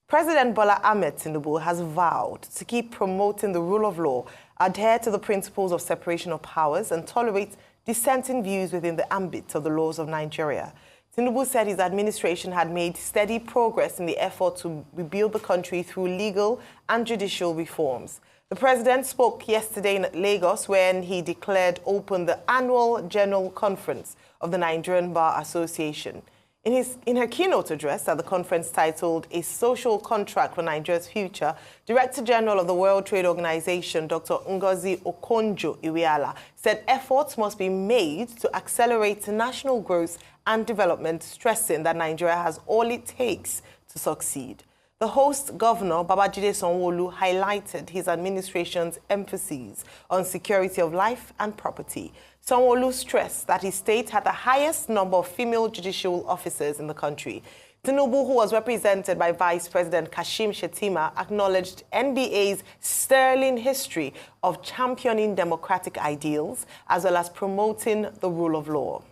President Bola Ahmed Tinubu has vowed to keep promoting the rule of law, adhere to the principles of separation of powers, and tolerate dissenting views within the ambit of the laws of Nigeria. Tinubu said his administration had made steady progress in the effort to rebuild the country through legal and judicial reforms. The president spoke yesterday in Lagos when he declared open the annual General Conference of the Nigerian Bar Association. In her keynote address at the conference titled A Social Contract for Nigeria's Future, Director General of the World Trade Organization, Dr. Ngozi Okonjo-Iweala, said efforts must be made to accelerate national growth and development, stressing that Nigeria has all it takes to succeed. The host governor, Babajide Sanwo-Olu, highlighted his administration's emphasis on security of life and property. Sanwo-Olu stressed that his state had the highest number of female judicial officers in the country. Tinubu, who was represented by Vice President Kashim Shettima, acknowledged NBA's sterling history of championing democratic ideals as well as promoting the rule of law.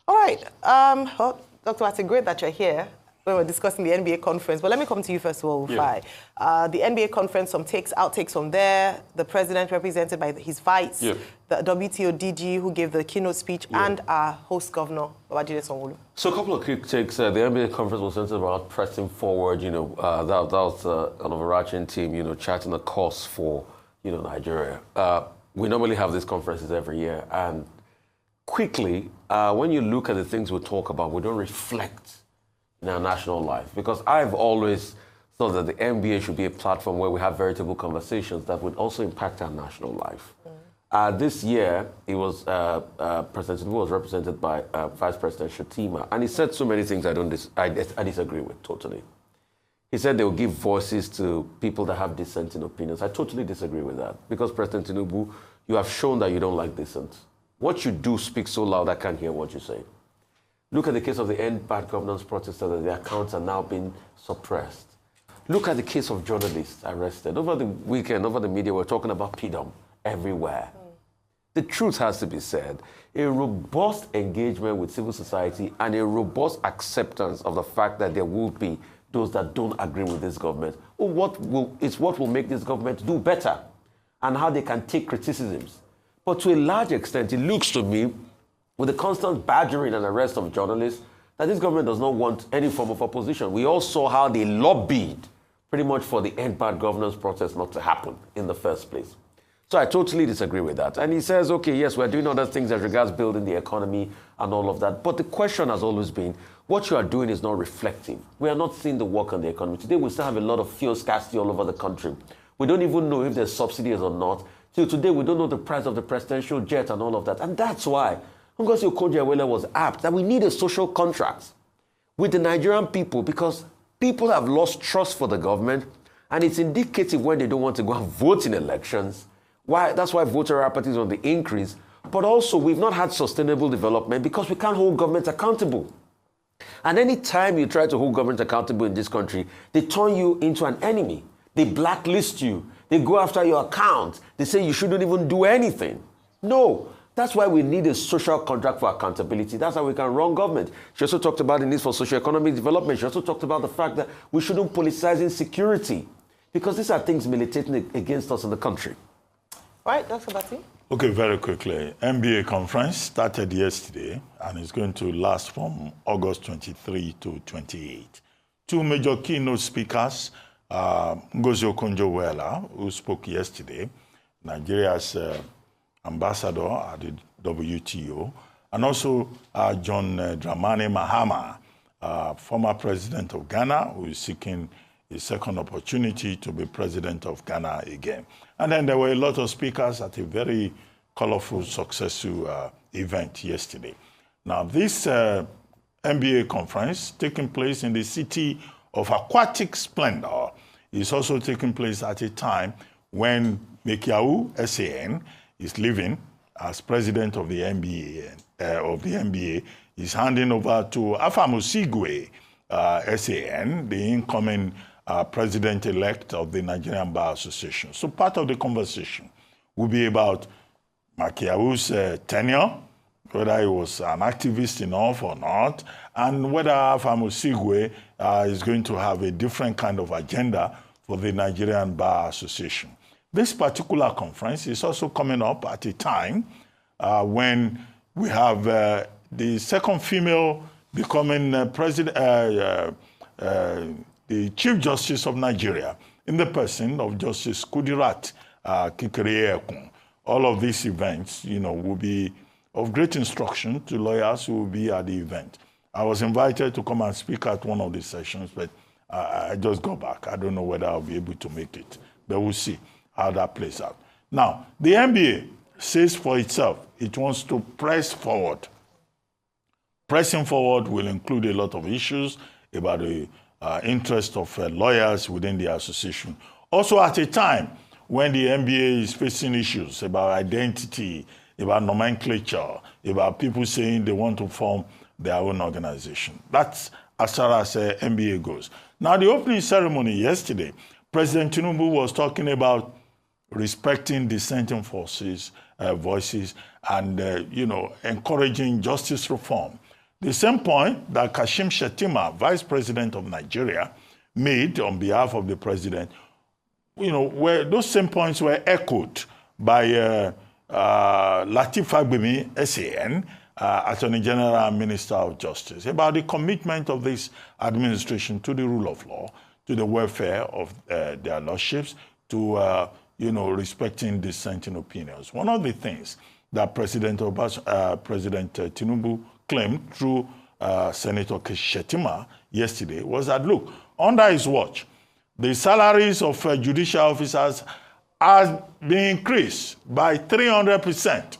All right. Well, Dr. Wati, great that you're here when we're discussing the NBA conference. But let me come to you first of all, Rufia. Yeah. The NBA conference, some outtakes from there, the president represented by his vice, the WTO DG who gave the keynote speech, and our host governor, Babajide Sanwo-Olu. So a couple of quick takes. The NBA conference was centered about pressing forward, that was an overarching team, charting a course for, Nigeria. We normally have these conferences every year, and quickly, when you look at the things we talk about, we don't reflect in our national life. Because I've always thought that the NBA should be a platform where we have veritable conversations that would also impact our national life. This year, it was President Tinubu was represented by Vice President Shettima, and he said so many things I disagree with totally. He said they will give voices to people that have dissenting opinions. I totally disagree with that, because President Tinubu, you have shown that you don't like dissent. What you do speaks so loud I can't hear what you say. Look at the case of the End Bad Governance protesters, that their accounts are now being suppressed. Look at the case of journalists arrested. Over the weekend, over the media, we're talking about PDOM everywhere. The truth has to be said. A robust engagement with civil society and a robust acceptance of the fact that there will be those that don't agree with this government is what will make this government do better, and how they can take criticisms. But to a large extent, it looks to me, with the constant badgering and arrest of journalists, that this government does not want any form of opposition. We all saw how they lobbied pretty much for the End Bad Governance protest not to happen in the first place. So I totally disagree with that. And he says, okay, yes, we're doing other things as regards building the economy and all of that. But the question has always been, what you are doing is not reflective. We are not seeing the work on the economy. Today, we still have a lot of fuel scarcity all over the country. We don't even know if there's subsidies or not. Till today, we don't know the price of the presidential jet and all of that. And that's why Ngozi Okonjo-Iweala was apt that we need a social contract with the Nigerian people, because people have lost trust for the government, and it's indicative when they don't want to go and vote in elections. That's why voter apathy is on the increase. But also, we've not had sustainable development because we can't hold government accountable. And any time you try to hold government accountable in this country, they turn you into an enemy. They blacklist you. They go after your account. They say you shouldn't even do anything. No. That's why we need a social contract for accountability. That's how we can run government. She also talked about the need for socio-economic development. She also talked about the fact that we shouldn't politicize insecurity, because these are things militating against us in the country. All right, Dr. Bati. Okay, very quickly. NBA conference started yesterday, and it's going to last from August 23 to 28. Two major keynote speakers, Ngozi Okonjo-Iweala, who spoke yesterday, Nigeria's ambassador at the WTO, and also John Dramani Mahama, former president of Ghana, who is seeking a second opportunity to be president of Ghana again. And then there were a lot of speakers at a very colorful, successful event yesterday. Now, this NBA conference, taking place in the city of aquatic splendor, is also taking place at a time when Mekiawu SAN is leaving as president of the NBA, is handing over to Afamusigwe SAN, the incoming president-elect of the Nigerian Bar Association. So part of the conversation will be about Mekiawu's tenure, whether he was an activist enough or not, and whether Afamosigwe is going to have a different kind of agenda for the Nigerian Bar Association. This particular conference is also coming up at a time when we have the second female becoming the Chief Justice of Nigeria, in the person of Justice Kudirat Kekere-Ekun. All of these events, will be of great instruction to lawyers who will be at the event. I was invited to come and speak at one of the sessions, but I just got back. I don't know whether I'll be able to make it, but we'll see how that plays out. Now, the NBA says for itself, it wants to press forward. Pressing forward will include a lot of issues about the interest of lawyers within the association. Also at a time when the NBA is facing issues about identity, about nomenclature, about people saying they want to form their own organization. That's as far as NBA goes. Now, the opening ceremony yesterday, President Tinubu was talking about respecting dissenting voices, and, encouraging justice reform. The same point that Kashim Shettima, Vice President of Nigeria, made on behalf of the president, where those same points were echoed by Lateef Fagbemi, SAN, Attorney General and Minister of Justice, about the commitment of this administration to the rule of law, to the welfare of their lordships, to respecting dissenting opinions. One of the things that President Tinubu claimed through Senator Shettima yesterday was that, look, under his watch, the salaries of judicial officers are being increased by 300%,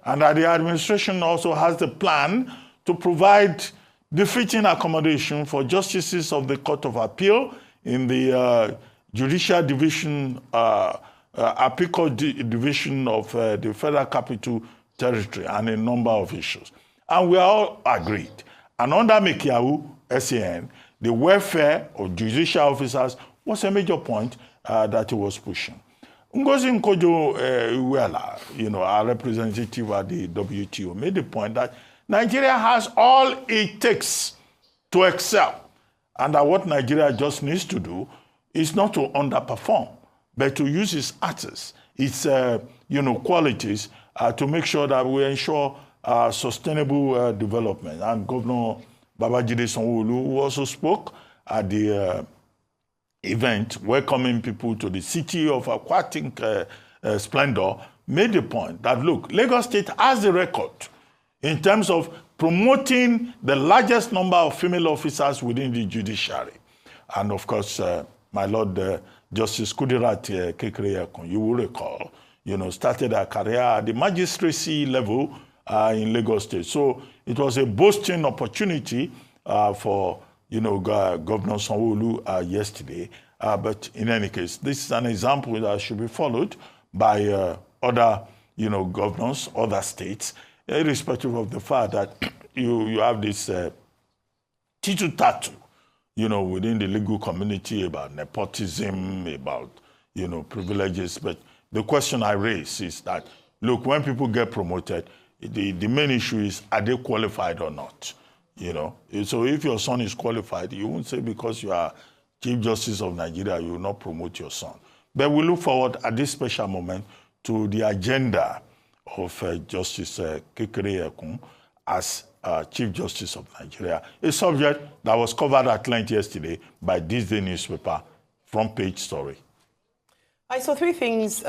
and that the administration also has the plan to provide befitting accommodation for justices of the Court of Appeal in the Judicial Division, Appeal Court Division of the Federal Capital Territory, and a number of issues. And we are all agreed. And under Mekiawu, SAN, the welfare of judicial officers was a major point that he was pushing. Ngozi Nkojo-Iweala, our representative at the WTO, made the point that Nigeria has all it takes to excel, and that what Nigeria just needs to do is not to underperform, but to use its assets, its qualities, to make sure that we ensure sustainable development. And Governor Babajide Sanwo-Olu, who also spoke at the event welcoming people to the city of aquatic splendor, made the point that, look, Lagos State has the record in terms of promoting the largest number of female officers within the judiciary. And of course, my Lord Justice Kudirat Kekere-Ekun, you will recall, started her career at the magistracy level in Lagos State. So it was a boasting opportunity for Governor Sanwo-Olu yesterday. But in any case, this is an example that should be followed by other governors, other states, irrespective of the fact that you have this tatu, within the legal community about nepotism, about privileges. But the question I raise is that, look, when people get promoted, the main issue is, are they qualified or not? So if your son is qualified, you won't say because you are Chief Justice of Nigeria, you will not promote your son. But we look forward at this special moment to the agenda of Justice Kekere-Ekun as Chief Justice of Nigeria, a subject that was covered at length yesterday by this day newspaper, front page story. I saw three things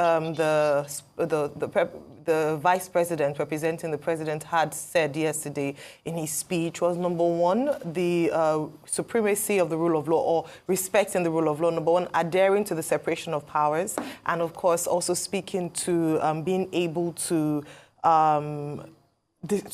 the Vice President representing the President had said yesterday in his speech was, number one, the supremacy of the rule of law, or respecting the rule of law. Number one, adhering to the separation of powers. And of course, also speaking to being able to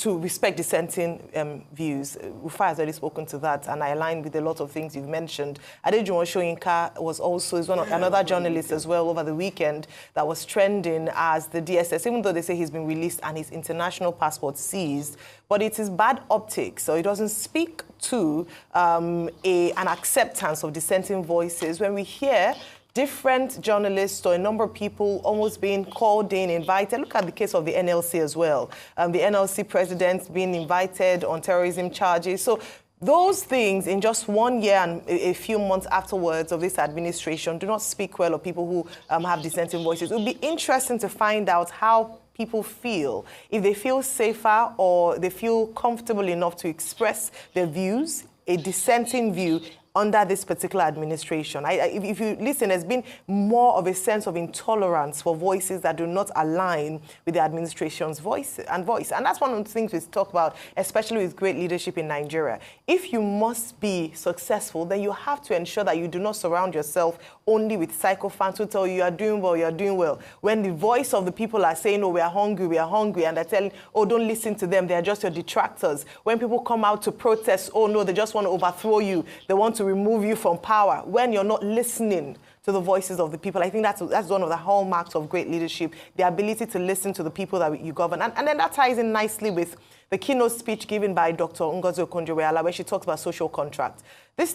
respect dissenting views. Rufia has already spoken to that, and I align with a lot of things you've mentioned. Adejuwon Soyinka was also another journalist as well over the weekend that was trending as the DSS, even though they say he's been released and his international passport seized. But it is bad optics, so it doesn't speak to an acceptance of dissenting voices when we hear different journalists or a number of people almost being called in, invited. Look at the case of the NLC as well. The NLC president being invited on terrorism charges. So those things in just 1 year and a few months afterwards of this administration do not speak well of people who have dissenting voices. It would be interesting to find out how people feel, if they feel safer or they feel comfortable enough to express their views, a dissenting view, under this particular administration. If you listen, there's been more of a sense of intolerance for voices that do not align with the administration's voice. And that's one of the things we talk about, especially with great leadership in Nigeria. If you must be successful, then you have to ensure that you do not surround yourself only with sycophants who tell you are doing well, you're doing well. When the voice of the people are saying, oh, we are hungry, and they're telling, oh, don't listen to them, they are just your detractors. When people come out to protest, oh, no, they just want to overthrow you, they want to remove you from power. When you're not listening to the voices of the people, I think that's one of the hallmarks of great leadership, the ability to listen to the people that you govern. And then that ties in nicely with the keynote speech given by Dr. Ngozi Okonjo-Iweala, where she talks about social contract. The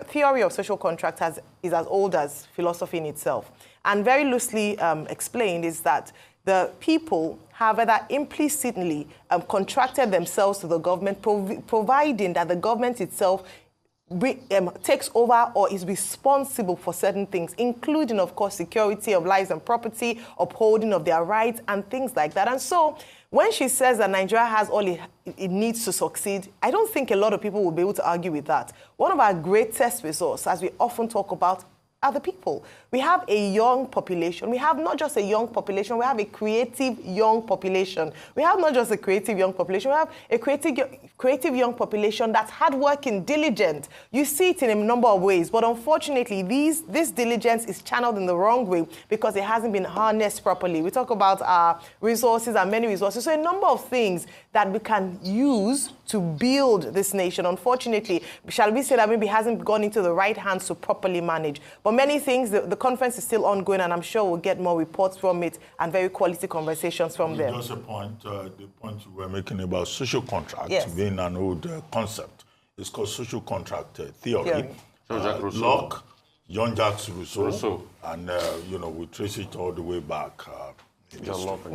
theory of social contract is as old as philosophy in itself. And very loosely explained is that the people have either implicitly contracted themselves to the government, providing that the government itself takes over or is responsible for certain things, including, of course, security of lives and property, upholding of their rights, and things like that. And so when she says that Nigeria has all it needs to succeed, I don't think a lot of people will be able to argue with that. One of our greatest resources, as we often talk about, are the people. We have a young population. We have not just a young population, we have a creative young population. We have not just a creative young population, we have a creative young population that's hardworking, diligent. You see it in a number of ways, but unfortunately, this diligence is channeled in the wrong way because it hasn't been harnessed properly. We talk about our resources and many resources. So a number of things that we can use to build this nation. Unfortunately, shall we say that maybe hasn't gone into the right hands to properly manage. But many things, the conference is still ongoing, and I'm sure we'll get more reports from it and very quality conversations from them. Just a point, the point you were making about social contract being an old concept. It's called social contract theory. Locke, Jean-Jacques Rousseau, and we trace it all the way back. John Locke.